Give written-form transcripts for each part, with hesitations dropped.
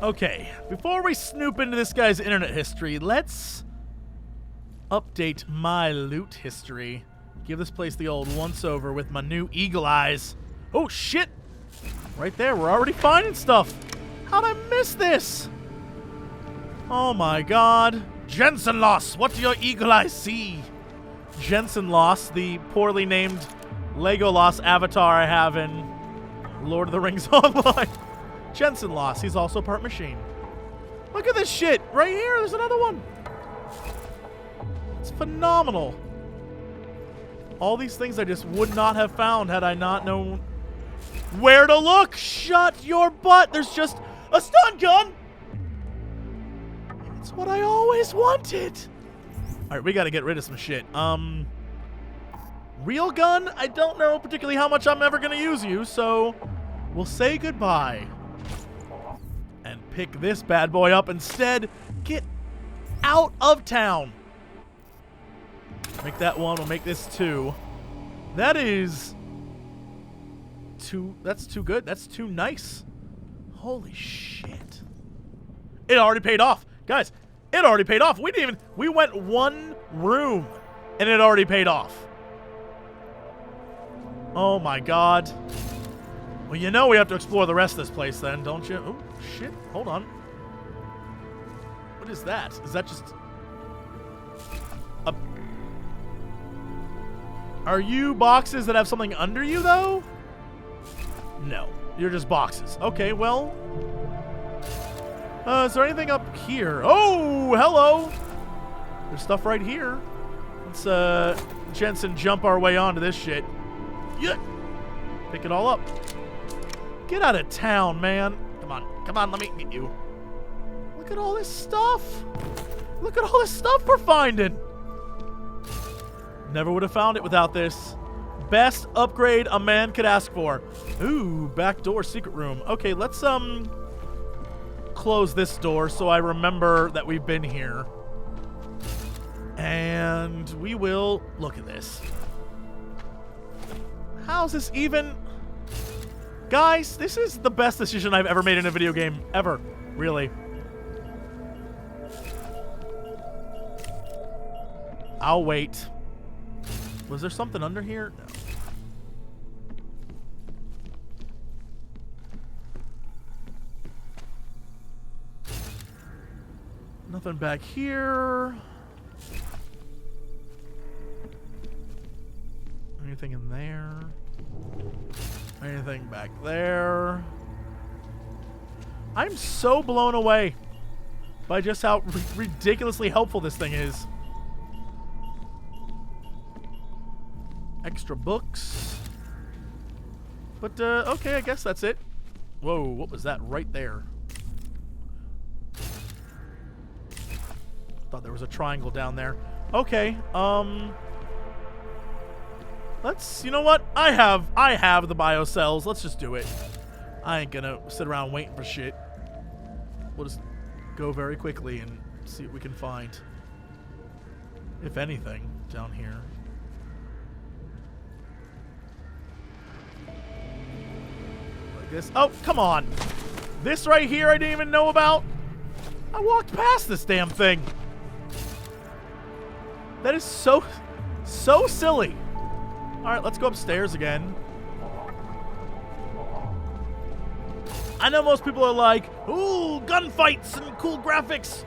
Okay, before we snoop into this guy's internet history, let's update my loot history. Give this place the old once-over with my new eagle eyes. Oh, shit! Right there, we're already finding stuff. How'd I miss this? Oh my god. Jensen lost. What do your eagle eyes see? Jensen lost, the poorly named Legolas avatar I have in Lord of the Rings Online. Jensen lost. He's also part machine. Look at this shit. Right here, there's another one. It's phenomenal. All these things I just would not have found had I not known where to look. Shut your butt. There's just a stun gun. It's what I always wanted. All right, we got to get rid of some shit. Real gun, I don't know particularly how much I'm ever going to use you, so we'll say goodbye. And pick this bad boy up instead. Get out of town. Make that one, we'll make this 2. That is that's too good. That's too nice. Holy shit. It already paid off. Guys, it already paid off. We went 1 room and it already paid off. Oh my god. Well, you know we have to explore the rest of this place then, don't you? Oh, shit. Hold on. What is that? Is that just a... Are you boxes that have something under you, though? No. You're just boxes. Okay, well... is there anything up here? Oh, hello! There's stuff right here. Let's, Jensen jump our way onto this shit. Yeah. Pick it all up. Get out of town, man. Come on, let me get you. Look at all this stuff. Look at all this stuff we're finding. Never would have found it without this. Best upgrade a man could ask for. Ooh, back door, secret room. Okay, let's, close this door so I remember that we've been here. And we will look at this. How's this even... Guys, this is the best decision I've ever made in a video game. Ever. Really. I'll wait. Was there something under here? No. Nothing back here. Anything in there? Anything back there? I'm so blown away by just how ridiculously helpful this thing is. Extra books. But, okay, I guess that's it. Whoa, what was that right there? Thought there was a triangle down there. Okay, let's, you know what? I have the biocells. Let's just do it. I ain't gonna sit around waiting for shit. We'll just go very quickly and see what we can find. If anything, down here. Like this. Oh, come on. This right here I didn't even know about. I walked past this damn thing. That is so silly. All right, let's go upstairs again. I know most people are like, ooh, gunfights and cool graphics.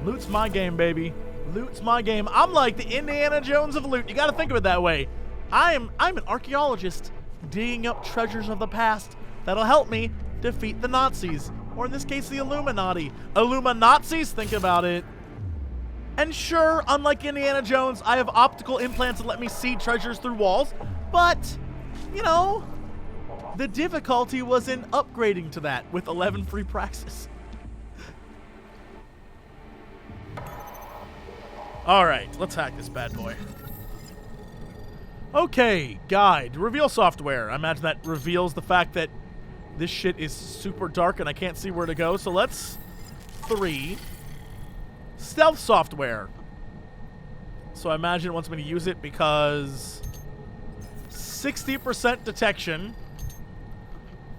Loot's my game, baby. Loot's my game. I'm like the Indiana Jones of loot. You got to think of it that way. I'm an archaeologist digging up treasures of the past that'll help me defeat the Nazis. Or in this case, the Illuminati. Illuminazis? Think about it. And sure, unlike Indiana Jones, I have optical implants that let me see treasures through walls. But, you know, the difficulty was in upgrading to that with 11 free praxis. All right, let's hack this bad boy. Okay, guide. Reveal software. I imagine that reveals the fact that this shit is super dark and I can't see where to go. So let's... 3... Stealth software. So I imagine it wants me to use it because 60% detection,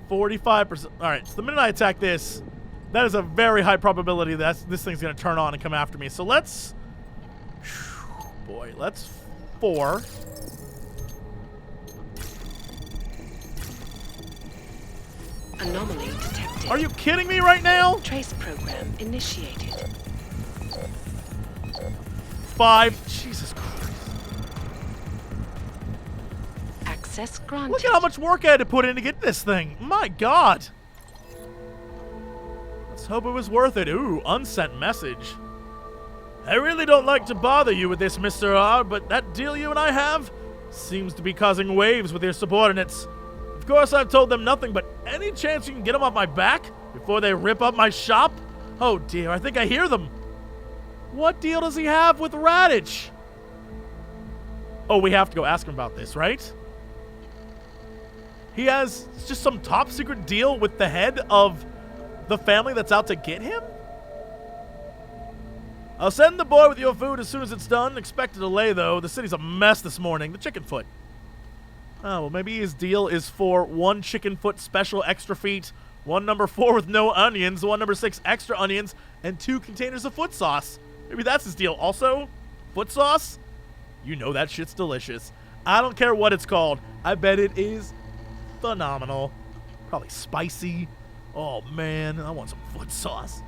45%. All right, so the minute I attack this, That is a very high probability that this thing's going to turn on and come after me. So let's... Boy, let's 4. Anomaly detected. Are you kidding me right now? Trace program initiated. 5. Jesus Christ. Access granted. Look at how much work I had to put in to get this thing. My God. Let's hope it was worth it. Ooh, unsent message. I really don't like to bother you with this, Mr. R, but that deal you and I have seems to be causing waves with your subordinates. Of course, I've told them nothing, but any chance you can get them off my back before they rip up my shop? Oh dear, I think I hear them. What deal does he have with Radich? Oh, we have to go ask him about this, right? He has just some top secret deal with the head of the family that's out to get him? I'll send the boy with your food as soon as it's done. Expect a delay, though. The city's a mess this morning. The chicken foot. Oh, well, maybe his deal is for 1 chicken foot special extra feet, 1 number 4 with no onions, 1 number 6 extra onions, and 2 containers of foot sauce. Maybe that's his deal. Also, foot sauce? You know that shit's delicious. I don't care what it's called. I bet it is phenomenal. Probably spicy. Oh, man, I want some foot sauce.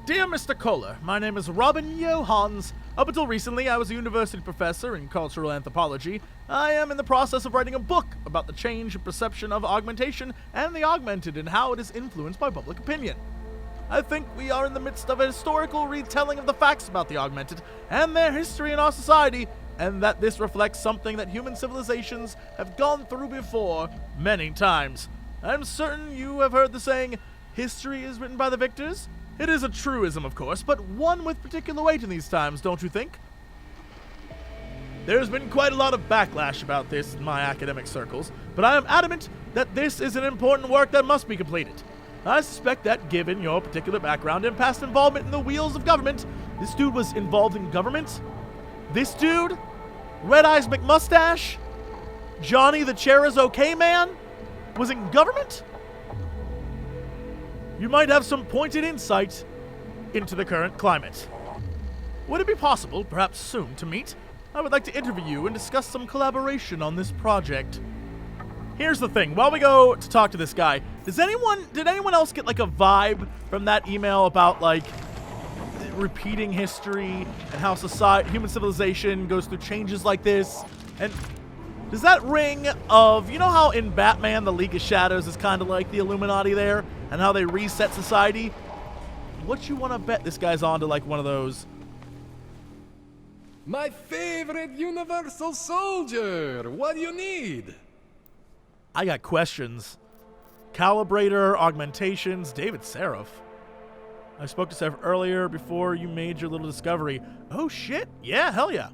Dear Mr. Koller, my name is Robin Johans. Up until recently, I was a university professor in cultural anthropology. I am in the process of writing a book about the change in perception of augmentation and the augmented and how it is influenced by public opinion. I think we are in the midst of a historical retelling of the facts about the augmented and their history in our society, and that this reflects something that human civilizations have gone through before many times. I'm certain you have heard the saying, history is written by the victors. It is a truism, of course, but one with particular weight in these times, don't you think? There's been quite a lot of backlash about this in my academic circles, but I am adamant that this is an important work that must be completed. I suspect that given your particular background and past involvement in the wheels of government, this dude was involved in government? This dude? Red Eyes McMustache? Johnny the Chair is Okay Man? Was in government? You might have some pointed insight into the current climate. Would it be possible, perhaps soon, to meet? I would like to interview you and discuss some collaboration on this project. Here's the thing, while we go to talk to this guy, did anyone else get like a vibe from that email about like repeating history and how human civilization goes through changes like this? And does that ring of, you know how in Batman the League of Shadows is kind of like the Illuminati there? And how they reset society? What you want to bet this guy's on to like one of those? My favorite universal soldier! What do you need? I got questions. Calibrator, augmentations, David Sarif. I spoke to Sarif earlier before you made your little discovery. Oh shit, yeah, hell yeah.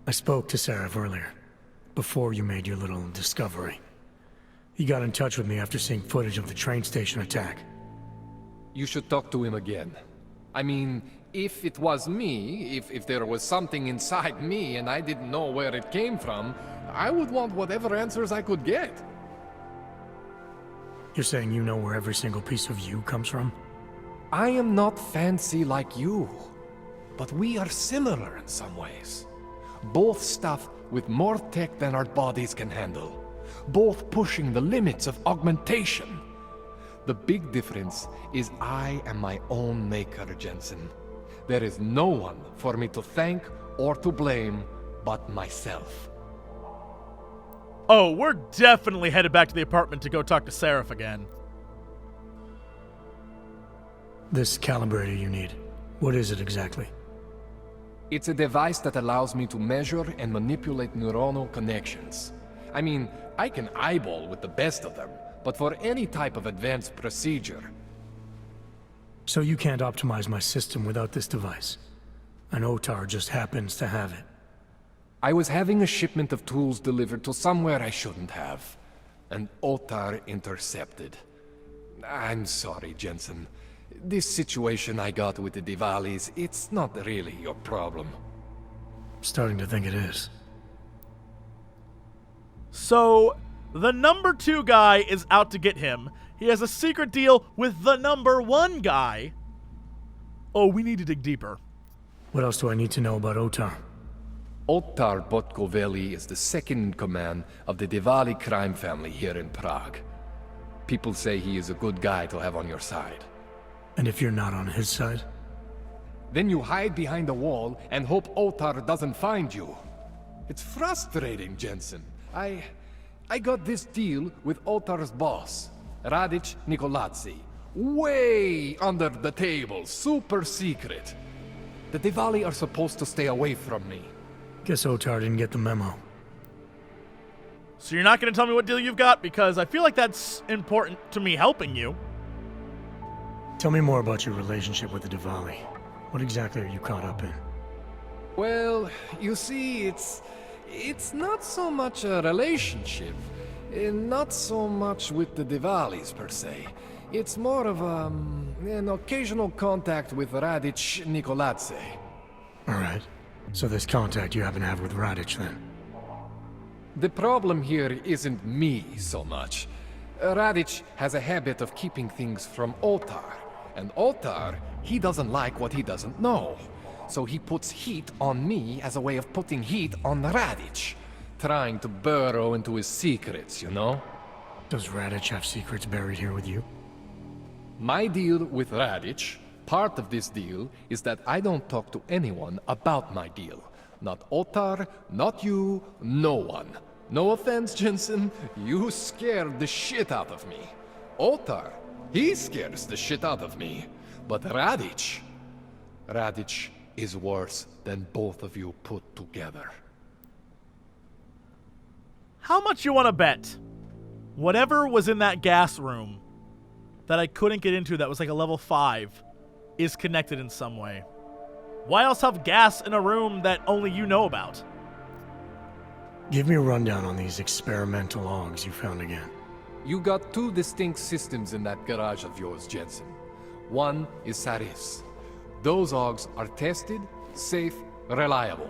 I spoke to Sarif earlier, before you made your little discovery. He got in touch with me after seeing footage of the train station attack. You should talk to him again. I mean, if it was me, if there was something inside me and I didn't know where it came from, I would want whatever answers I could get. You're saying you know where every single piece of you comes from? I am not fancy like you, but we are similar in some ways. Both stuff with more tech than our bodies can handle. Both pushing the limits of augmentation. The big difference is I am my own maker, Jensen. There is no one for me to thank or to blame but myself. Oh, we're definitely headed back to the apartment to go talk to Sarif again. This calibrator you need, what is it exactly? It's a device that allows me to measure and manipulate neuronal connections. I mean, I can eyeball with the best of them, but for any type of advanced procedure... So you can't optimize my system without this device? An OTAR just happens to have it. I was having a shipment of tools delivered to somewhere I shouldn't have. An OTAR intercepted. I'm sorry, Jensen. This situation I got with the Diwalis, it's not really your problem. Starting to think it is. So, The number 2 guy is out to get him. He has a secret deal with the number 1 guy. Oh, we need to dig deeper. What else do I need to know about Otar? Otar Botkoveli is the second in command of the Diwali crime family here in Prague. People say he is a good guy to have on your side. And if you're not on his side? Then you hide behind a wall and hope Otar doesn't find you. It's frustrating, Jensen. I got this deal with Otar's boss, Radic Nikoladze. Way under the table, super secret. The Diwali are supposed to stay away from me. Guess Otar didn't get the memo. So you're not going to tell me what deal you've got? Because I feel like that's important to me helping you. Tell me more about your relationship with the Diwali. What exactly are you caught up in? Well, you see, it's not so much a relationship. Not so much with the Diwalis, per se. It's more of an occasional contact with Radic Nikoladze. Alright. So this contact you happen to have with Radic, then? The problem here isn't me so much. Radic has a habit of keeping things from Otar. And Otar, he doesn't like what he doesn't know. So he puts heat on me as a way of putting heat on Radic. Trying to burrow into his secrets, you know? Does Radic have secrets buried here with you? My deal with Radic, part of this deal, is that I don't talk to anyone about my deal. Not Otar, not you, no one. No offense, Jensen, you scared the shit out of me. Otar, he scares the shit out of me. But Radic is worse than both of you put together. How much you want to bet? Whatever was in that gas room that I couldn't get into that was like a level 5 is connected in some way. Why else have gas in a room that only you know about? Give me a rundown on these experimental logs you found again. You got 2 distinct systems in that garage of yours, Jensen. One is Sarif's. Those logs are tested, safe, reliable.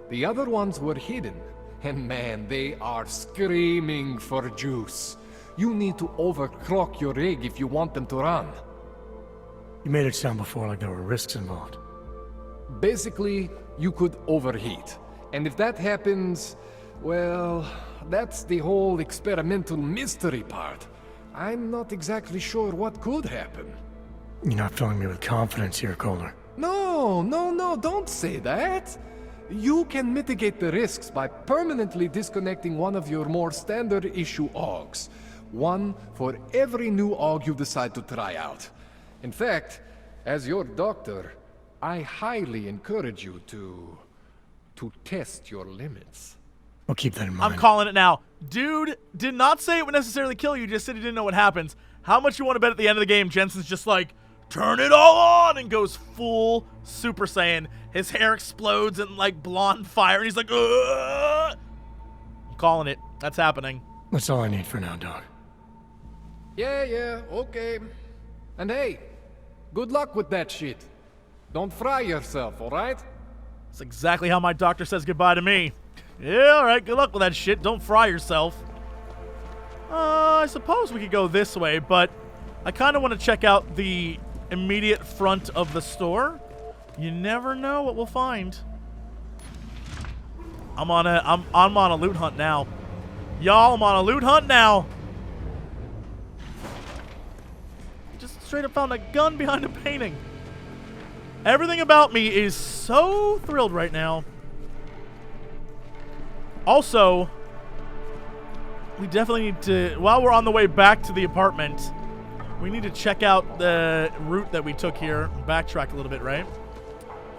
The other ones were hidden. And man, they are screaming for juice. You need to overclock your rig if you want them to run. You made it sound before like there were risks involved. Basically, you could overheat. And if that happens, well, that's the whole experimental mystery part. I'm not exactly sure what could happen. You're not filling me with confidence here, Koller. No, don't say that. You can mitigate the risks by permanently disconnecting one of your more standard issue AUGs. One for every new AUG you decide to try out. In fact, as your doctor, I highly encourage you to test your limits. I'll keep that in mind. I'm calling it now. Dude did not say it would necessarily kill you, just said he didn't know what happens. How much you want to bet at the end of the game? Jensen's just like, turn it all on, and goes full Super Saiyan. His hair explodes in like blonde fire, and he's like, ugh! I'm calling it. That's happening. That's all I need for now, Doc. Yeah, okay. And hey, good luck with that shit. Don't fry yourself, alright? That's exactly how my doctor says goodbye to me. Yeah, alright, good luck with that shit. Don't fry yourself. I suppose we could go this way, but I kind of want to check out the immediate front of the store. You never know what we'll find. I'm on a loot hunt now. Y'all, I'm on a loot hunt now. Just straight up found a gun behind a painting. Everything about me is so thrilled right now. Also, we definitely need to, while we're on the way back to the apartment, we need to check out the route that we took here. Backtrack a little bit, right?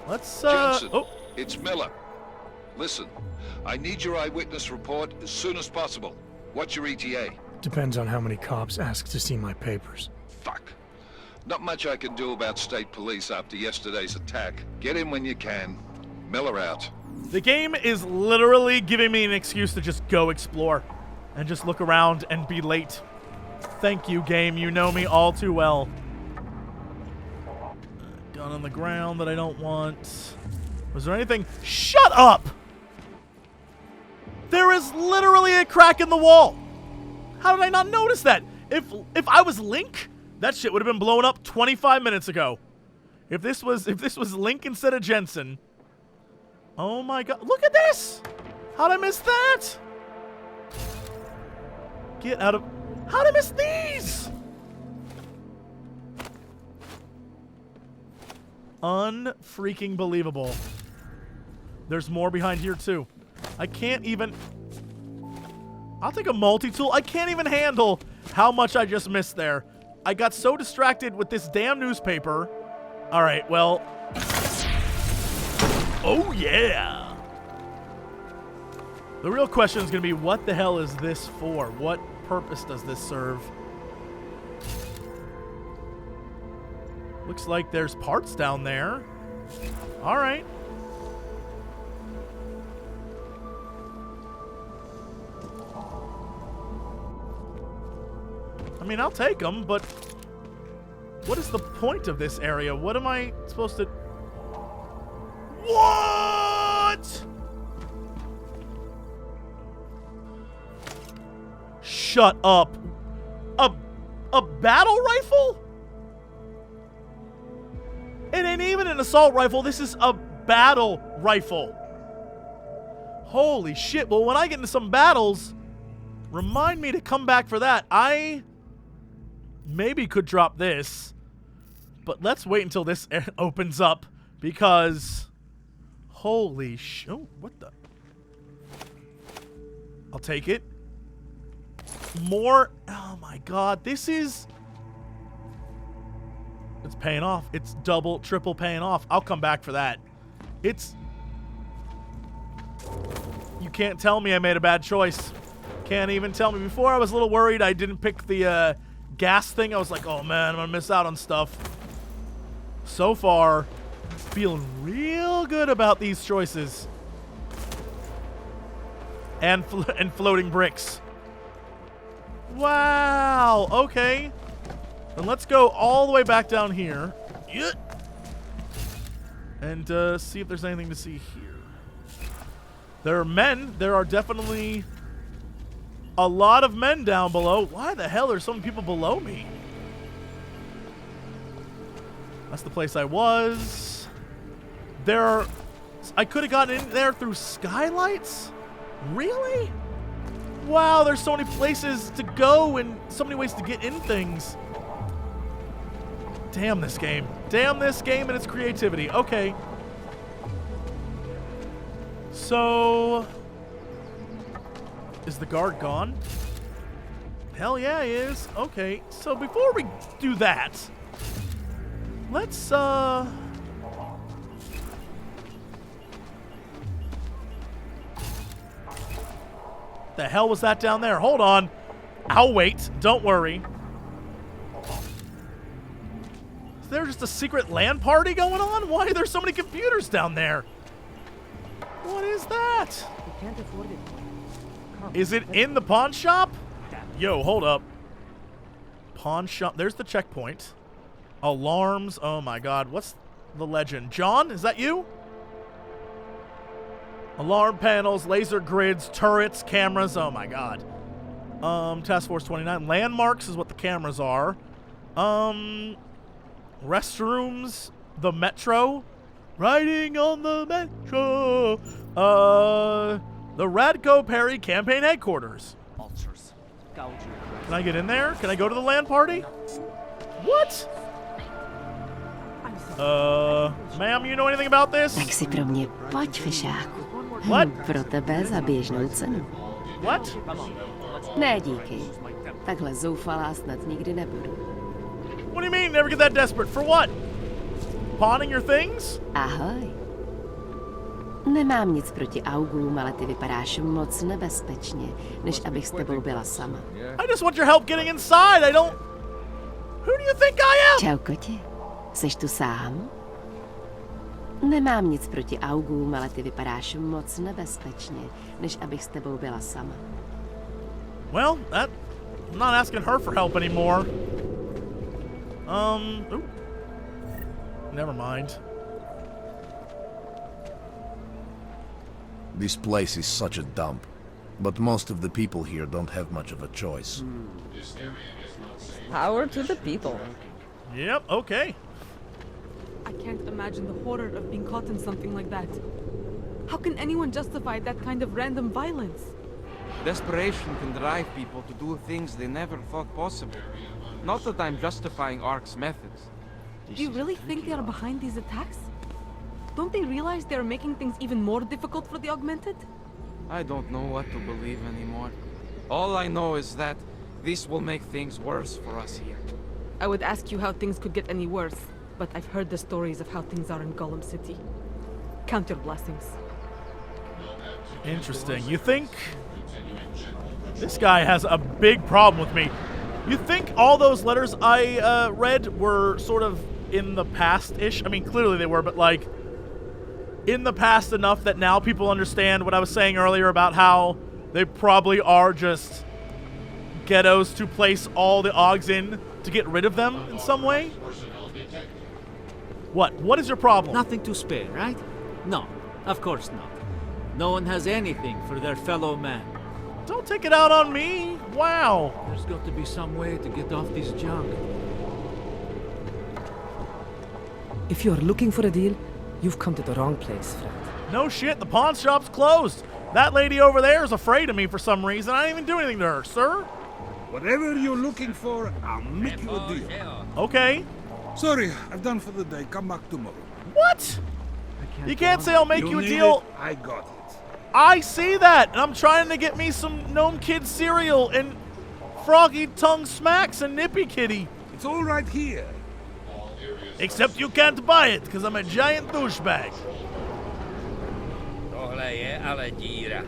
Let's, Jensen, it's Miller. Listen, I need your eyewitness report as soon as possible. What's your ETA? Depends on how many cops ask to see my papers. Fuck. Not much I can do about state police after yesterday's attack. Get in when you can. Miller out. The game is literally giving me an excuse to just go explore and just look around and be late. Thank you, game. You know me all too well. Gun on the ground that I don't want. Was there anything? Shut up! There is literally a crack in the wall. How did I not notice that? If I was Link, that shit would have been blown up 25 minutes ago. If this was Link instead of Jensen. Oh my god. Look at this! How'd I miss that? Get out of... How'd I miss these? Unfreaking believable. There's more behind here too. I can't even... I'll take a multi-tool. I can't even handle how much I just missed there. I got so distracted with this damn newspaper. All right, well... Oh, yeah! The real question is going to be, what the hell is this for? What purpose does this serve? Looks like there's parts down there. All right. I mean, I'll take them, but what is the point of this area? What am I supposed to... What? Shut up. A battle rifle? It ain't even an assault rifle. This is a battle rifle. Holy shit. Well, when I get into some battles, remind me to come back for that. I maybe could drop this, but let's wait until this opens up because holy shit. Oh, what the? I'll take it. More. Oh my god. This is... It's paying off. It's double, triple paying off. I'll come back for that. It's... You can't tell me I made a bad choice. Can't even tell me. Before I was a little worried I didn't pick the gas thing. I was like, oh man, I'm gonna miss out on stuff. So far, feeling real good about these choices. And floating bricks. Wow, okay. Then let's go all the way back down here. And see if there's anything to see here. There are men. There are definitely a lot of men down below. Why the hell are so many people below me? That's the place I was. I could have gotten in there through skylights? Really? Wow, there's so many places to go and so many ways to get in things. Damn this game. Damn this game and its creativity. Okay. So... Is the guard gone? Hell yeah, he is. Okay, so before we do that, let's, The hell was that down there? Hold on. I'll wait. Don't worry. Is there just a secret LAN party going on? Why are there so many computers down there? What is that? Is it in the pawn shop? Yo, hold up. Pawn shop. There's the checkpoint. Alarms. Oh my god. What's the legend? John, is that you? Alarm panels, laser grids, turrets, cameras. Oh my god. Task Force 29. Landmarks is what the cameras are. Restrooms. The metro. Riding on the metro. The Radko Perry campaign headquarters. Can I get in there? Can I go to the LAN party? What? Ma'am, you know anything about this? Tak si pro mě pojď, fišáku. What? Pro tebe za běžnou cenu. What? Ne, díky. Takhle zoufalá snad nikdy nebudu. What do you mean, never get that desperate? For what? Pawning your things? Ahoj. Nemám nic proti augům, ale ty vypadáš moc nebezpečně, než abych s tebou byla sama. I just want your help getting inside. I don't... Who do you think I am? Čau, koti. Seš tu sám? Nemám nic proti augům, ale ty vypadáš moc nebezpečně, než abych s tebou byla sama. Well, I'm not asking her for help anymore. Ooh. Never mind. This place is such a dump. But most of the people here don't have much of a choice. Power to the people. Yep, okay. I can't imagine the horror of being caught in something like that. How can anyone justify that kind of random violence? Desperation can drive people to do things they never thought possible. Not that I'm justifying ARC's methods. Do you really think they are behind these attacks? Don't they realize they are making things even more difficult for the Augmented? I don't know what to believe anymore. All I know is that this will make things worse for us here. I would ask you how things could get any worse, but I've heard the stories of how things are in Golem City. Count your blessings. Interesting. You think this guy has a big problem with me? You think all those letters I read were sort of in the past-ish? I mean, clearly they were, but like in the past enough that now people understand what I was saying earlier about how they probably are just ghettos to place all the Augs in to get rid of them in some way? What? What is your problem? Nothing to spare, right? No, of course not. No one has anything for their fellow man. Don't take it out on me. Wow. There's got to be some way to get off this junk. If you're looking for a deal, you've come to the wrong place, friend. No shit, the pawn shop's closed. That lady over there is afraid of me for some reason. I didn't even do anything to her, sir. Whatever you're looking for, I'll make you a deal. Okay. Sorry, I'm done for the day. Come back tomorrow. What? You can't say I'll make you a need deal. it? I got it. I see that, and I'm trying to get me some Gnome Kid cereal and Froggy Tongue Smacks and Nippy Kitty. It's all right here. Except you can't buy it, because I'm a giant douchebag. Tohle je ale díra.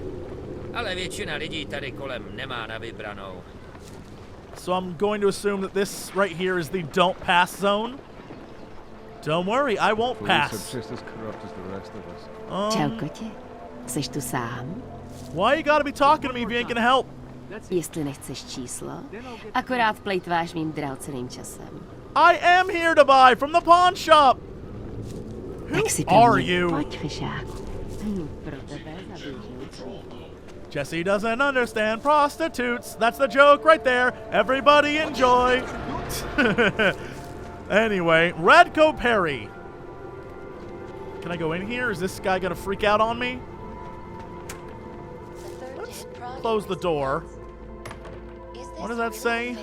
Ale většina lidí tady kolem nemá na vybranou. So I'm going to assume that this right here is the don't pass zone. Don't worry, I won't pass. Čau, kotě. Seš tu sám? Why you gotta be talking to me if you ain't gonna help? Jestli nechceš číslo, akorát plejtváš mým drahoceným časem. I am here to buy from the pawn shop. Who are you? Pojď, fišáku. Pro tebe zabiju. Jesse doesn't understand prostitutes. That's the joke right there. Everybody enjoy. Anyway, Radko Perry. Can I go in here? Is this guy gonna freak out on me? Let's close the door. What does that say?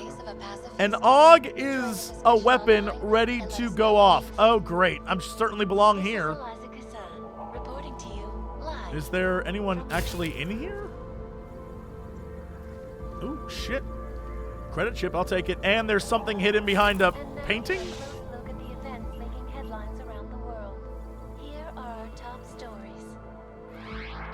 An AUG is a weapon ready to go off. Oh, great. I certainly belong here. Is there anyone actually in here? Ooh, shit. Credit chip, I'll take it. And there's something hidden behind a painting? Look at the events making headlines around the world. Here are our top stories.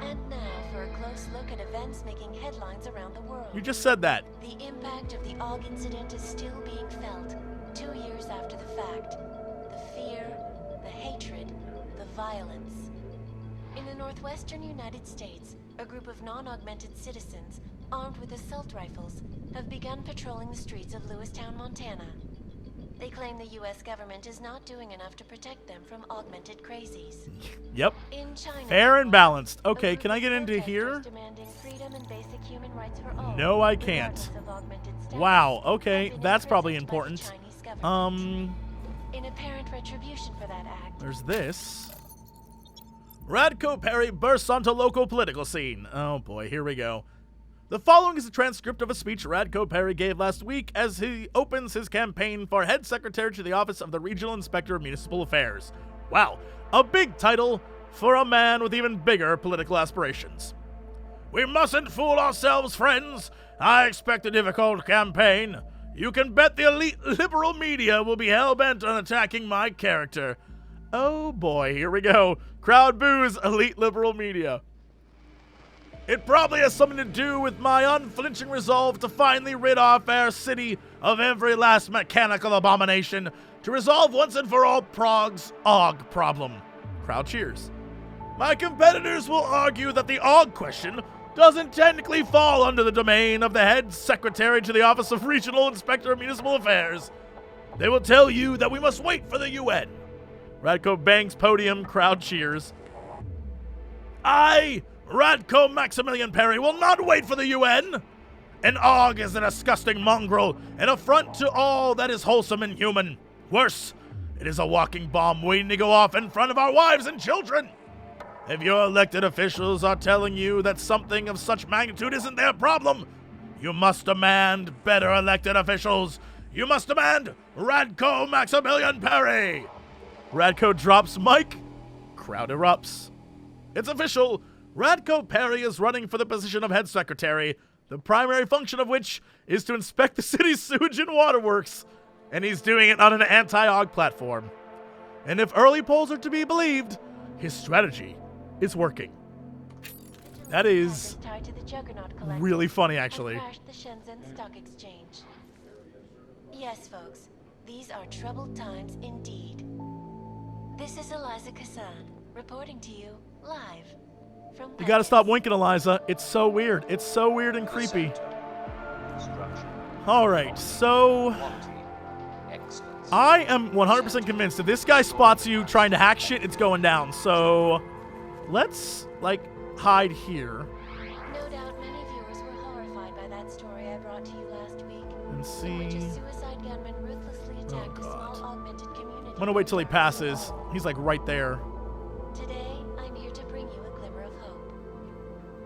And now for a close look at events making headlines around the world. You just said that. The impact of the AUG incident is still being felt 2 years after the fact. The fear, the hatred, the violence. In the northwestern United States, a group of non-augmented citizens, armed with assault rifles, have begun patrolling the streets of Lewistown, Montana. They claim the U.S. government is not doing enough to protect them from augmented crazies. Yep. In China, fair and balanced. Okay, can I get into here? Freedom and basic human rights for all, no, I can't. Wow, okay, that's probably important. In apparent retribution for that act. There's this. Radko Perry bursts onto local political scene. Oh boy, here we go. The following is a transcript of a speech Radko Perry gave last week as he opens his campaign for head secretary to the office of the Regional Inspector of Municipal Affairs. Wow, a big title for a man with even bigger political aspirations. We mustn't fool ourselves, friends. I expect a difficult campaign. You can bet the elite liberal media will be hell-bent on attacking my character. Oh boy, here we go. Crowd boos elite liberal media. It probably has something to do with my unflinching resolve to finally rid off our city of every last mechanical abomination, to resolve once and for all Prague's AUG problem. Crowd cheers. My competitors will argue that the AUG question doesn't technically fall under the domain of the head secretary to the Office of Regional Inspector of Municipal Affairs. They will tell you that we must wait for the UN. Radko bangs podium, crowd cheers. I Radko Maximilian Perry will not wait for the UN. An AUG is a disgusting mongrel, an affront to all that is wholesome and human. Worse, it is a walking bomb waiting to go off in front of our wives and children. If your elected officials are telling you that something of such magnitude isn't their problem, you must demand better elected officials. You must demand Radko Maximilian Perry. Radko drops mic. Crowd erupts. It's official. Radko Perry is running for the position of head secretary, the primary function of which is to inspect the city's sewage and waterworks. And he's doing it on an anti-AUG platform. And if early polls are to be believed, his strategy is working. That is really funny, actually. The Shenzhen Stock Exchange. Yes, folks, these are troubled times indeed. This is Eliza Kassan, reporting to you live from You gotta stop winking, Eliza. It's so weird. It's so weird and creepy. Alright, so I am 100% convinced if this guy spots you trying to hack shit, it's going down. So let's, like, hide here. No doubt many viewers were horrified by that story I brought to you last week. And see. In which a suicide gunman ruthlessly attacked a small augmented community. I'm gonna wait till he passes. He's like right there. Today, I'm here to bring you a glimmer of hope.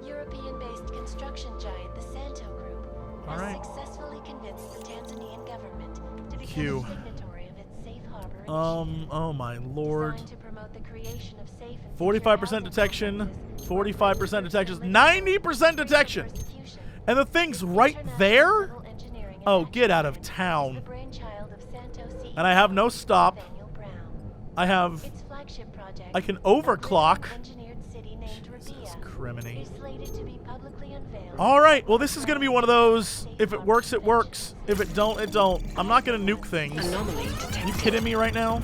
European-based construction giant, the Santo Group, has successfully convinced the Tanzanian government to become a signatory of its safe harbor initiative. Oh my lord. Designed to promote the creation of safe and 45% detection, 45% detection, 90% detection. And the thing's right there? Oh, get out of town. And I have no stop. I can overclock. Jesus criminy. Alright, well this is going to be one of those, if it works, it works. If it don't, it don't. I'm not going to nuke things. Anomaly detected. You kidding me right now?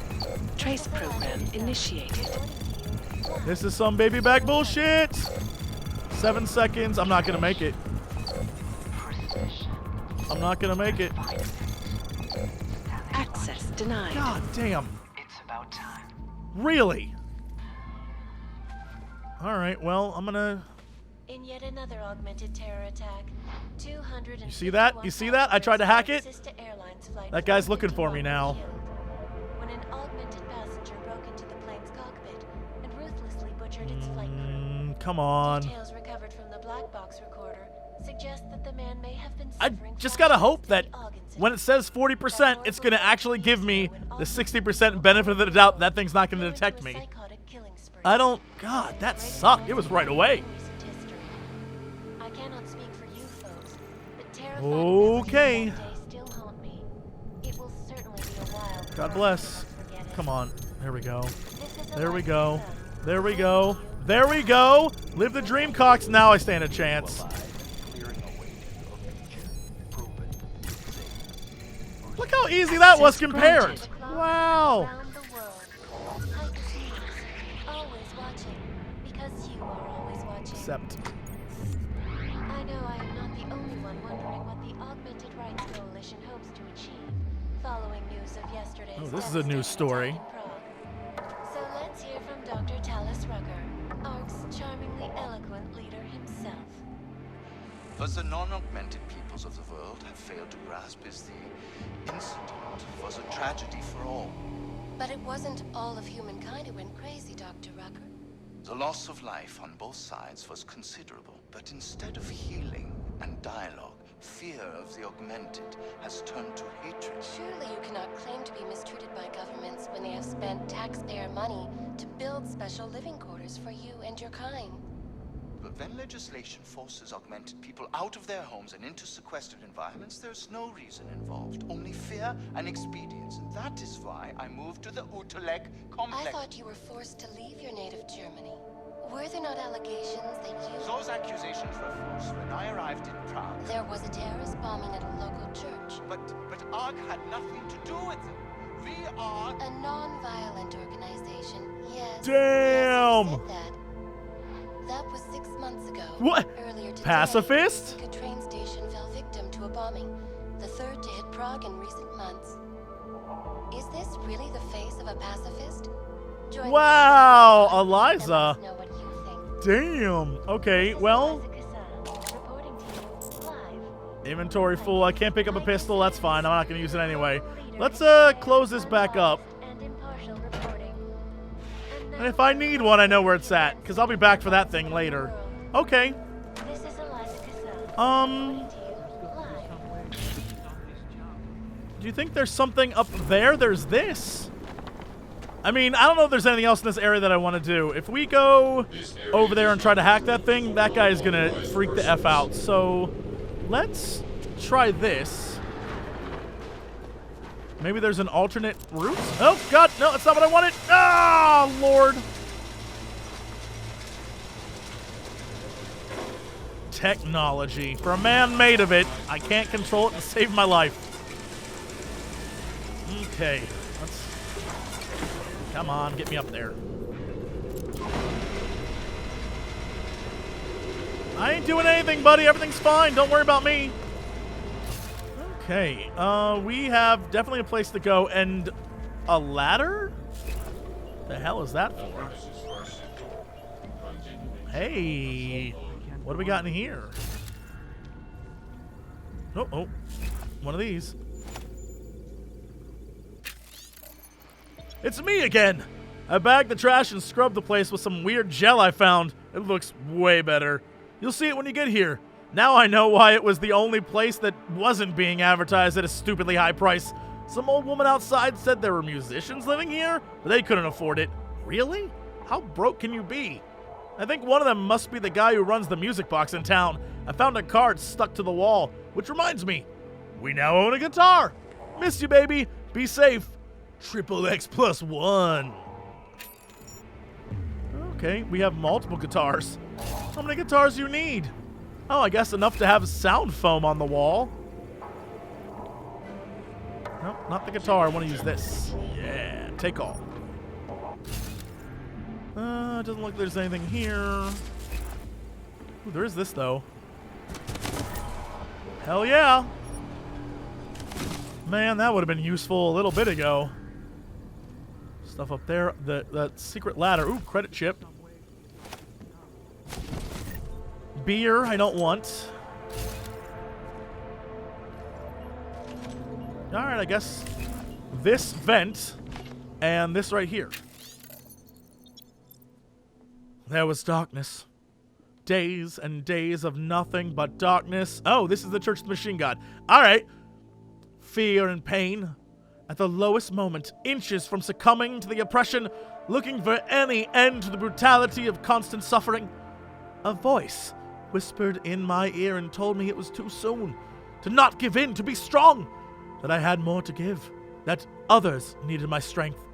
Trace program initiated. This is some baby back bullshit. 7 seconds. I'm not going to make it. I'm not going to make it. Access denied. God damn. It's about time. Really? Alright, well, I'm going to... In yet another augmented terror attack, 200. You see that? You see that? I tried to hack it. That guy's looking for me now. When an augmented passenger broke into the plane's cockpit and ruthlessly butchered its flight crew. Come on. Details recovered from the black box recorder suggest that the man may have been I just gotta hope that when it says 40%, it's gonna actually give me the 60% benefit of the doubt that thing's not gonna detect me. I don't... God, that sucked. It was right away. I cannot speak for you folks, but okay. still haunt me. It will certainly be a while. God bless. Come on. There we go. There we go. There we go. There we go. Live the dream, Cox. Now I stand a chance. Look how easy that was compared. Wow. Except. I know I am not the only one wondering what the Augmented Rights Coalition hopes to achieve following news of yesterday's This is a news story. So let's hear from Dr. Talis Rucker, ARC's charmingly eloquent leader himself. What the non-augmented peoples of the world have failed to grasp is the incident was a tragedy for all. But it wasn't all of humankind who went crazy, Dr. Rucker. The loss of life on both sides was considerable, but instead of healing and dialogue, fear of the augmented has turned to hatred. Surely you cannot claim to be mistreated by governments when they have spent taxpayer money to build special living quarters for you and your kind. But when legislation forces augmented people out of their homes and into sequestered environments, there's no reason involved, only fear and expedience. And that is why I moved to the Utrecht complex. I thought you were forced to leave your native Germany. Were there not allegations that you... Those accusations were false. When I arrived in Prague... There was a terrorist bombing at a local church. But ARG had nothing to do with it. We are... A non-violent organization, yes. Damn! Yes, you said that. That was 6 months ago. What? Earlier today, Pacifist? a train station fell victim to a bombing, the third to hit Prague in recent months. Is this really the face of a pacifist? Join wow, Eliza. Damn. Okay, well. Inventory full. I can't pick up a pistol. That's fine. I'm not going to use it anyway. Let's close this back up. And if I need one, I know where it's at, because I'll be back for that thing later. Okay. Do you think there's something up there? There's this. I mean, I don't know if there's anything else in this area that I want to do. If we go over there and try to hack that thing, that guy is going to freak the F out. So let's try this. Maybe there's an alternate route? Oh, God. No, that's not what I wanted. Ah, Lord. Technology. For a man made of it, I can't control it to save my life. Okay. Come on, get me up there. I ain't doing anything, buddy. Everything's fine. Don't worry about me. Okay. We have definitely a place to go and a ladder? The hell is that for? Hey. What do we got in here? Oh. One of these. It's me again! I bagged the trash and scrubbed the place with some weird gel I found. It looks way better. You'll see it when you get here. Now I know why it was the only place that wasn't being advertised at a stupidly high price. Some old woman outside said there were musicians living here, but they couldn't afford it. Really? How broke can you be? I think one of them must be the guy who runs the music box in town. I found a card stuck to the wall, which reminds me, we now own a guitar. Miss you, baby. Be safe. XXX+1. Okay, we have multiple guitars. How many guitars do you need? Oh, I guess enough to have sound foam on the wall. Nope, not the guitar. I want to use this. Yeah, take all. Doesn't look like there's anything here. Ooh, there is this, though. Hell yeah. Man, that would have been useful a little bit ago. Stuff up there. That secret ladder. Ooh, credit chip. Beer, I don't want. Alright, I guess this vent and this right here. There was darkness. Days and days of nothing but darkness. Oh, this is the Church of the Machine God. Alright. Fear and pain. At the lowest moment, inches from succumbing to the oppression, looking for any end to the brutality of constant suffering. A voice whispered in my ear and told me it was too soon, to not give in, to be strong, that I had more to give, that others needed my strength.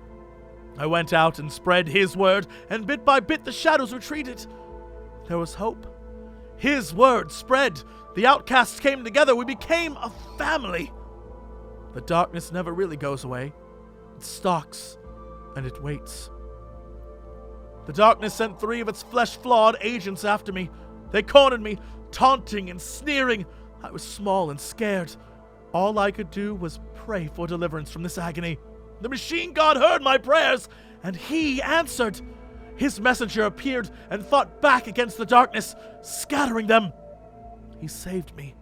I went out and spread his word, and bit by bit the shadows retreated. There was hope. His word spread. The outcasts came together. We became a family. The darkness never really goes away. It stalks, and it waits. The darkness sent 3 of its flesh-flawed agents after me. They cornered me, taunting and sneering. I was small and scared. All I could do was pray for deliverance from this agony. The machine god heard my prayers, and he answered. His messenger appeared and fought back against the darkness, scattering them. He saved me.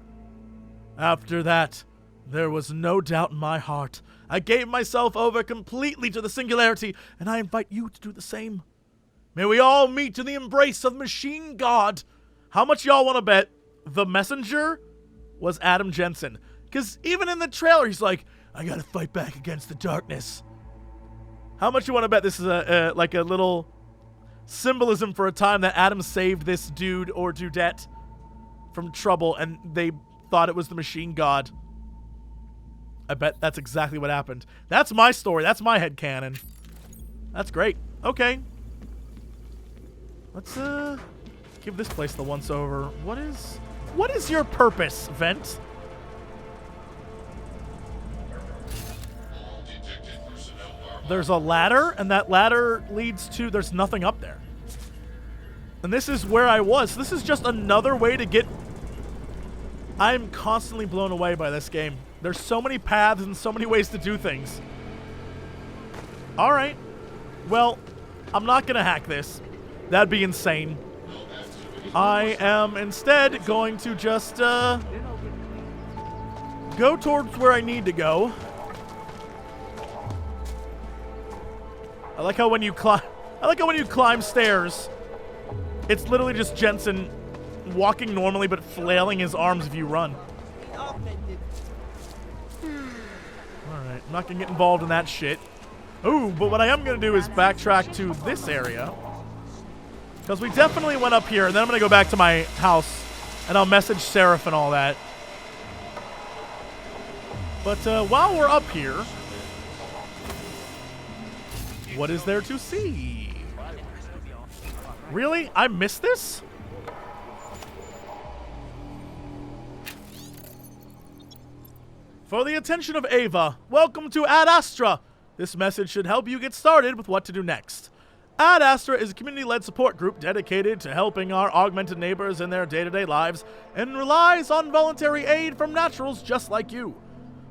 After that, there was no doubt in my heart. I gave myself over completely to the singularity, and I invite you to do the same. May we all meet in the embrace of the machine god. How much y'all want to bet the messenger was Adam Jensen? Because even in the trailer, he's like, I gotta fight back against the darkness. How much you want to bet this is like a little symbolism for a time that Adam saved this dude or dudette from trouble, and they thought it was the machine god? I bet that's exactly what happened. That's my story. That's my headcanon. That's great. Okay. Let's give this place the once over. What is your purpose, Vent? There's a ladder, and that ladder leads to... There's nothing up there. And this is where I was. This is just another way to get... I'm constantly blown away by this game. There's so many paths and so many ways to do things. Alright. Well, I'm not going to hack this. That'd be insane. I am instead going to just go towards where I need to go. I like how when you climb stairs, it's literally just Jensen walking normally but flailing his arms if you run. Alright, I'm not gonna get involved in that shit. Ooh, but what I am gonna do is backtrack to this area. Because we definitely went up here, and then I'm gonna go back to my house and I'll message Sarif and all that. But while we're up here, what is there to see? Really? I missed this? For the attention of Ava, welcome to Ad Astra. This message should help you get started with what to do next. Ad Astra is a community-led support group dedicated to helping our augmented neighbors in their day-to-day lives and relies on voluntary aid from naturals just like you.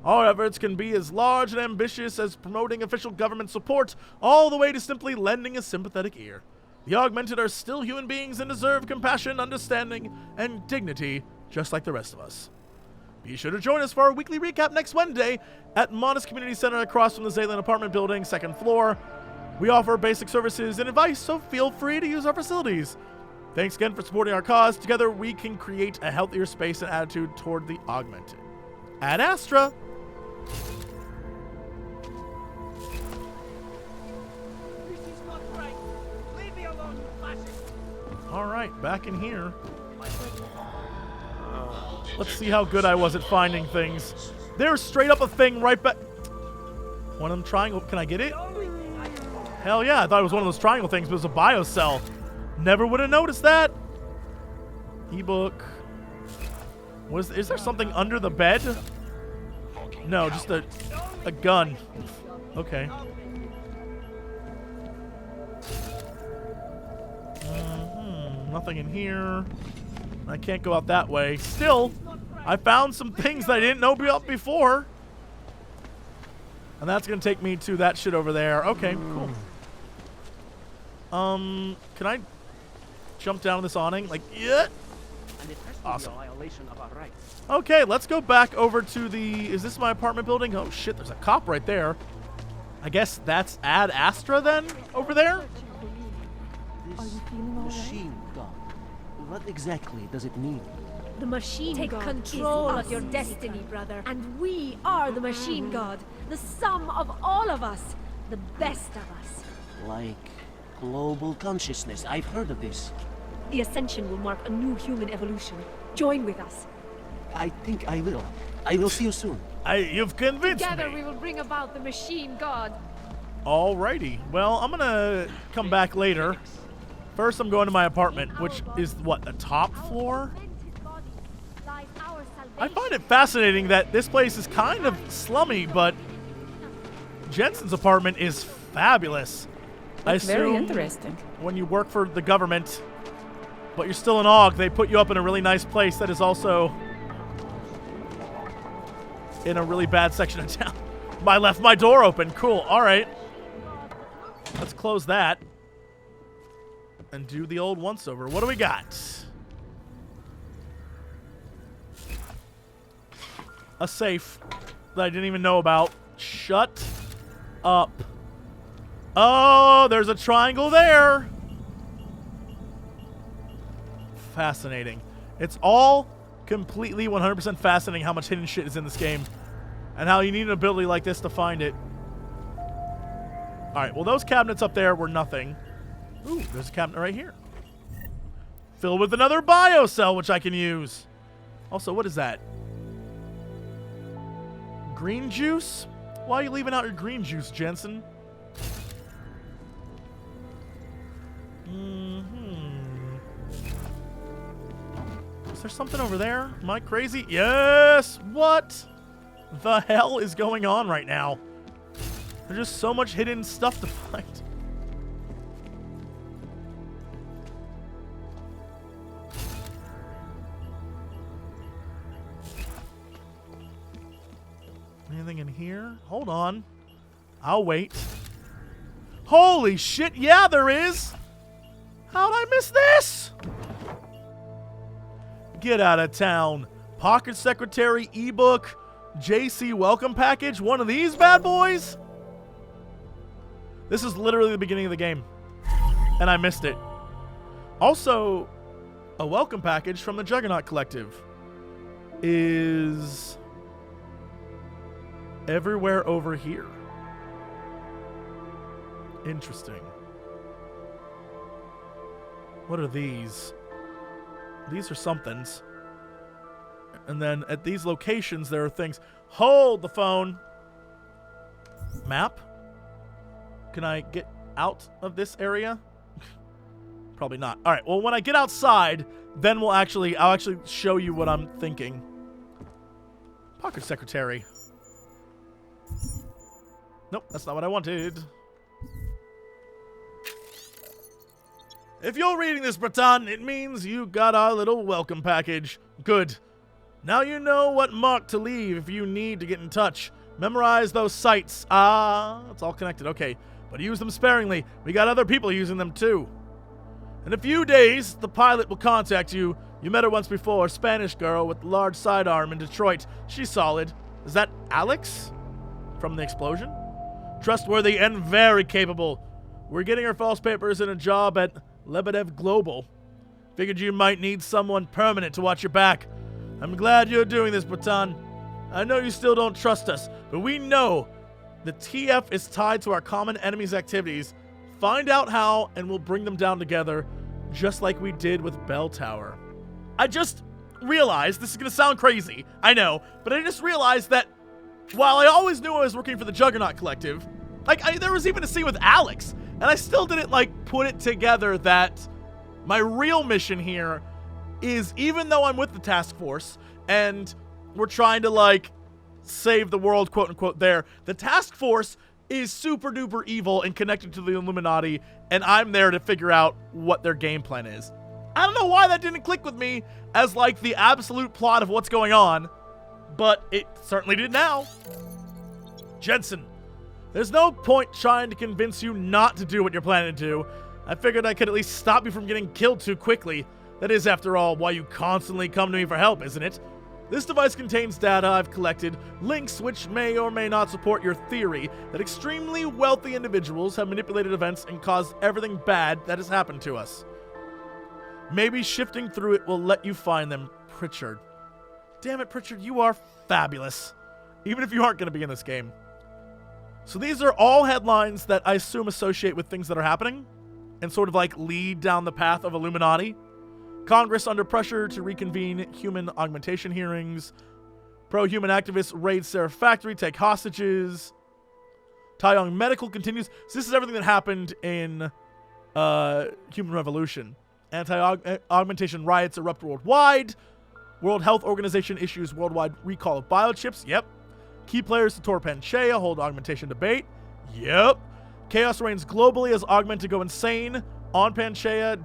Our efforts can be as large and ambitious as promoting official government support, all the way to simply lending a sympathetic ear. The augmented are still human beings and deserve compassion, understanding, and dignity, just like the rest of us. Be sure to join us for our weekly recap next Wednesday at Modest Community Center across from the Zaylan apartment building, 2nd floor. We offer basic services and advice, so feel free to use our facilities. Thanks again for supporting our cause. Together, we can create a healthier space and attitude toward the augmented. Ad Astra! Alright, back in here. Let's see how good I was at finding things. There's straight up a thing right back. One of them triangle. Can I get it? Hell yeah, I thought it was one of those triangle things, but it was a biocell. Never would have noticed that. Ebook. Is there something under the bed? No, just a gun. Okay. Nothing in here. I can't go out that way. Still, I found some things that I didn't know about before. And that's going to take me to that shit over there. Okay, cool. Can I jump down this awning? Like, yeah. Awesome. Okay, let's go back over to the... Is this my apartment building? Oh, shit, there's a cop right there. I guess that's Ad Astra then, over there? Machine gun. What exactly does it mean? The machine Take god control is of your us. destiny, brother. And we are the machine god. The sum of all of us. The best of us. Like global consciousness. I've heard of this. The ascension will mark a new human evolution. Join with us. I think I will. I will see you soon. You've convinced Together me. we will bring about the machine god. Alrighty. Well, I'm gonna come back later. First, I'm going to my apartment, which is, what, the top floor? I find it fascinating that this place is kind of slummy, but Jensen's apartment is fabulous. I assume very interesting. When you work for the government, but you're still an AUG, they put you up in a really nice place that is also in a really bad section of town. I left my door open. Cool. All right. Let's close that and do the old once-over. What do we got? A safe that I didn't even know about. Shut up. Oh, there's a triangle there. Fascinating. It's all completely 100% fascinating how much hidden shit is in this game and how you need an ability like this to find it. All right, well, those cabinets up there were nothing. Ooh, there's a cabinet right here. Filled with another biocell, which I can use. Also, what is that? Green juice? Why are you leaving out your green juice, Jensen? Is there something over there? Am I crazy? Yes! What the hell is going on right now? There's just so much hidden stuff to find. Anything in here? Hold on. I'll wait. Holy shit, yeah, there is! How'd I miss this? Get out of town. Pocket Secretary, ebook, JC welcome package, one of these bad boys? This is literally the beginning of the game, and I missed it. Also, a welcome package from the Juggernaut Collective is everywhere over here. Interesting. What are these? These are somethings. And then at these locations, there are things. Hold the phone. Map? Can I get out of this area? Probably not. All right. Well, when I get outside, then I'll actually show you what I'm thinking. Pocket Secretary. Nope, that's not what I wanted. If you're reading this, Breton, it means you got our little welcome package. Good. Now you know what mark to leave if you need to get in touch. Memorize those sites. Ah, it's all connected. Okay, but use them sparingly. We got other people using them too. In a few days, the pilot will contact you. You met her once before, a Spanish girl with a large sidearm in Detroit. She's solid. Is that Alex? From the explosion? Trustworthy and very capable. We're getting her false papers and a job at Lebedev Global. Figured you might need someone permanent to watch your back. I'm glad you're doing this, Breton. I know you still don't trust us, but we know the TF is tied to our common enemy's activities. Find out how, and we'll bring them down together, just like we did with Bell Tower. I just realized, this is going to sound crazy, I know, but I just realized that while I always knew I was working for the Juggernaut Collective, there was even a scene with Alex, and I still didn't, put it together that my real mission here is, even though I'm with the task force, and we're trying to, save the world, quote-unquote, there, the task force is super-duper evil and connected to the Illuminati, and I'm there to figure out what their game plan is. I don't know why that didn't click with me as, the absolute plot of what's going on, but it certainly did now. Jensen, there's no point trying to convince you not to do what you're planning to do. I figured I could at least stop you from getting killed too quickly. That is, after all, why you constantly come to me for help, isn't it? This device contains data I've collected, links which may or may not support your theory that extremely wealthy individuals have manipulated events and caused everything bad that has happened to us. Maybe shifting through it will let you find them, Pritchard. Damn it, Pritchard, you are fabulous. Even if you aren't going to be in this game. So these are all headlines that I assume associate with things that are happening and sort of lead down the path of Illuminati. Congress under pressure to reconvene human augmentation hearings. Pro-human activists raid Sarif factory, take hostages. Taeyong Medical continues. So this is everything that happened in Human Revolution. Anti-augmentation riots erupt worldwide. World Health Organization issues worldwide recall of biochips. Yep. Key players to Tor Panchaea hold augmentation debate. Yep. Chaos reigns globally as Augmented go insane on Panchaea.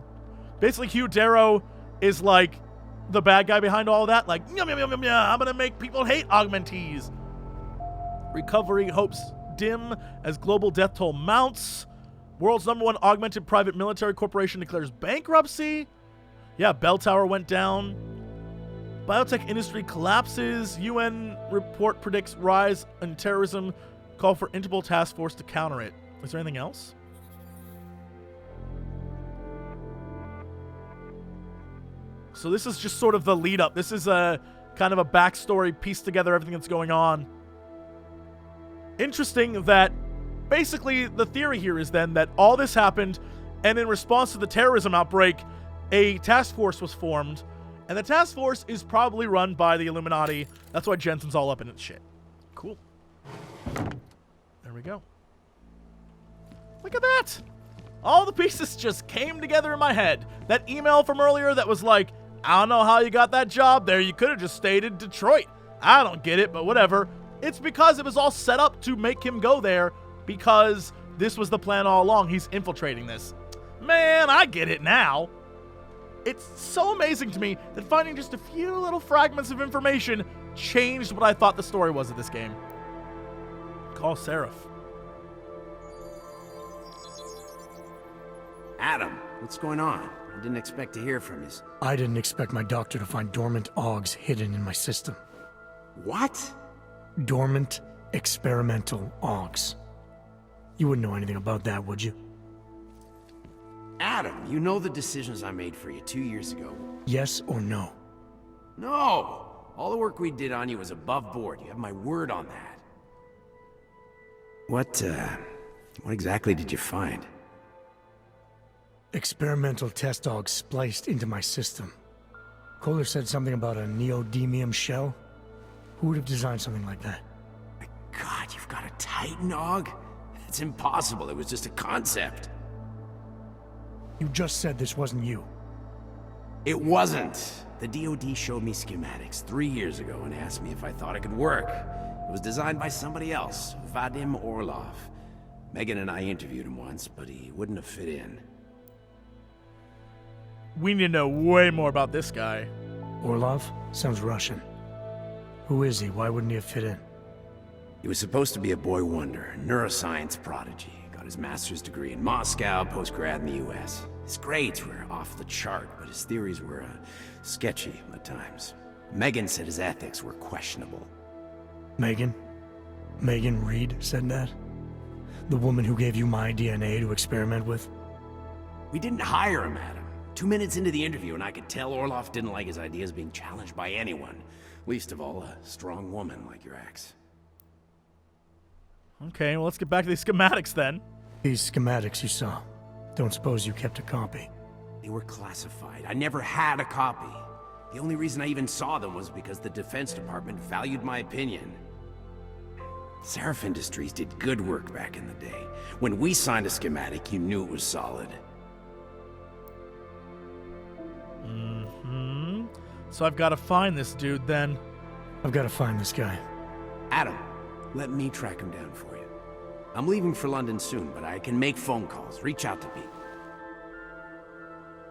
Basically, Hugh Darrow is the bad guy behind all that. Yum, yum, yum, yum, yum, I'm gonna make people hate augmentees. Recovery hopes dim as global death toll mounts. World's #1 augmented private military corporation declares bankruptcy. Yeah, Bell Tower went down. Biotech industry collapses. UN report predicts rise in terrorism. Call for Interpol task force to counter it. Is there anything else? So this is just sort of the lead up. This is a kind of a backstory, piece together everything that's going on. Interesting that basically the theory here is then that all this happened, and in response to the terrorism outbreak, a task force was formed, and the task force is probably run by the Illuminati. That's why Jensen's all up in its shit. Cool. There we go. Look at that! All the pieces just came together in my head. That email from earlier that was I don't know how you got that job there. You could have just stayed in Detroit. I don't get it, but whatever. It's because it was all set up to make him go there because this was the plan all along. He's infiltrating this. Man, I get it now. It's so amazing to me that finding just a few little fragments of information changed what I thought the story was of this game. Call Sarif. Adam, what's going on? I didn't expect to hear from you. I didn't expect my doctor to find dormant augs hidden in my system. What? Dormant experimental augs. You wouldn't know anything about that, would you? Adam, you know the decisions I made for you 2 years ago. Yes or no? No! All the work we did on you was above board. You have my word on that. What exactly did you find? Experimental test augs spliced into my system. Koller said something about a neodymium shell. Who would have designed something like that? My God, you've got a Titan aug? It's impossible. It was just a concept. You just said this wasn't you. It wasn't. The DoD showed me schematics 3 years ago and asked me if I thought it could work. It was designed by somebody else, Vadim Orlov. Megan and I interviewed him once, but he wouldn't have fit in. We need to know way more about this guy. Orlov? Sounds Russian. Who is he? Why wouldn't he have fit in? He was supposed to be a boy wonder, neuroscience prodigy. Got his master's degree in Moscow, post-grad in the US. His grades were off the chart, but his theories were sketchy at times. Megan said his ethics were questionable. Megan? Megan Reed said that? The woman who gave you my DNA to experiment with? We didn't hire him, Adam. 2 minutes into the interview, and I could tell Orlov didn't like his ideas being challenged by anyone. Least of all, a strong woman like your ex. Okay, well, let's get back to these schematics then. These schematics you saw. Don't suppose you kept a copy? They were classified. I never had a copy. The only reason I even saw them was because the Defense Department valued my opinion. Sarif Industries did good work back in the day. When we signed a schematic, you knew it was solid. So I've got to find this dude then. I've got to find this guy. Adam, let me track him down for you. I'm leaving for London soon, but I can make phone calls, reach out to people.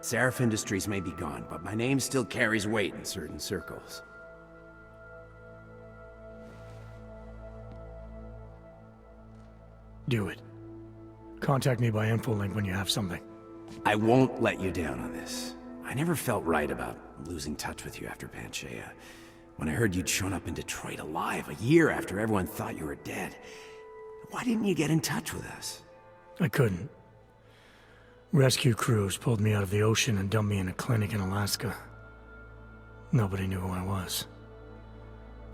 Sarif Industries may be gone, but my name still carries weight in certain circles. Do it. Contact me by infolink when you have something. I won't let you down on this. I never felt right about losing touch with you after Panchaea. When I heard you'd shown up in Detroit alive a year after everyone thought you were dead. Why didn't you get in touch with us? I couldn't. Rescue crews pulled me out of the ocean and dumped me in a clinic in Alaska. Nobody knew who I was.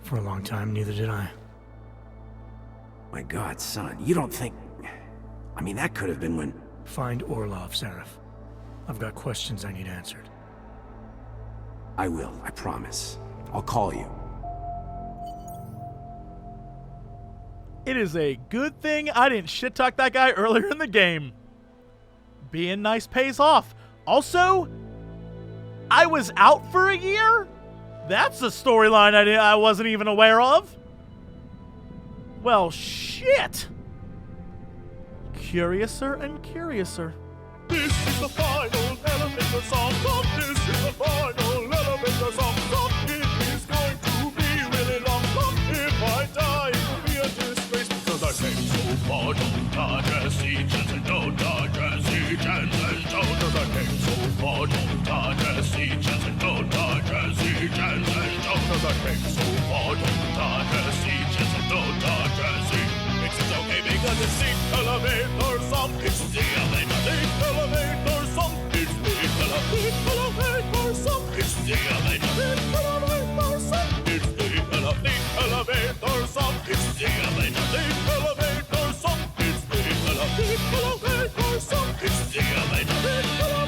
For a long time, neither did I. My God, son, you don't think... I mean, that could have been when... Find Orlov, Sarif. I've got questions I need answered. I will, I promise. I'll call you. It is a good thing I didn't shit-talk that guy earlier in the game. Being nice pays off. Also, I was out for a year? That's a storyline I wasn't even aware of. Well, shit. Curiouser and curiouser. This is the final elevator song. This is the final elevator song. It is going to be really long. If I die, it will be a disgrace because I came so far. Don't Jesse Jensen, don't Jesse Jensen, because I came so far. Don't Jesse Jensen, don't Jesse Jensen, because I came so far. Don't Jesse Jensen, don't Jesse. It's okay because it's the elevator song. It's the elevator song. It's the elevator song. It's the elevator song. It's the elevator song. It's the elevator song. It's the elevator song. It's the elevator